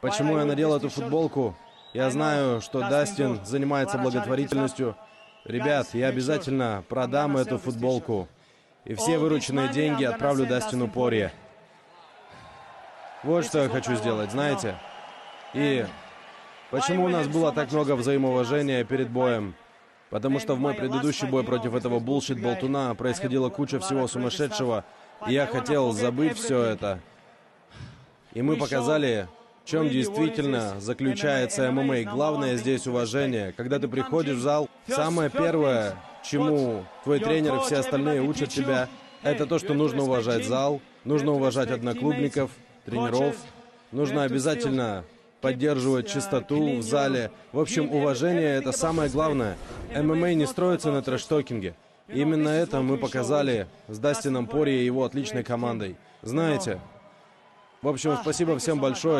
Почему я надел эту футболку? Я знаю, что Дастин занимается благотворительностью. Ребят, я обязательно продам эту футболку. И все вырученные деньги отправлю Дастину Порье. Вот что я хочу сделать, знаете? И почему у нас было так много взаимоуважения перед боем? Потому что в мой предыдущий бой против этого булшит-болтуна происходила куча всего сумасшедшего, и я хотел забыть все это. И мы показали, в чем действительно заключается ММА. Главное здесь уважение. Когда ты приходишь в зал, самое первое, чему твой тренер и все остальные учат тебя, это то, что нужно уважать зал, нужно уважать одноклубников, тренеров, нужно обязательно поддерживать чистоту в зале. В общем, уважение — это самое главное. ММА не строится на трэш-токинге. Именно это мы показали с Дастином Порье и его отличной командой. Знаете, в общем, спасибо всем большое.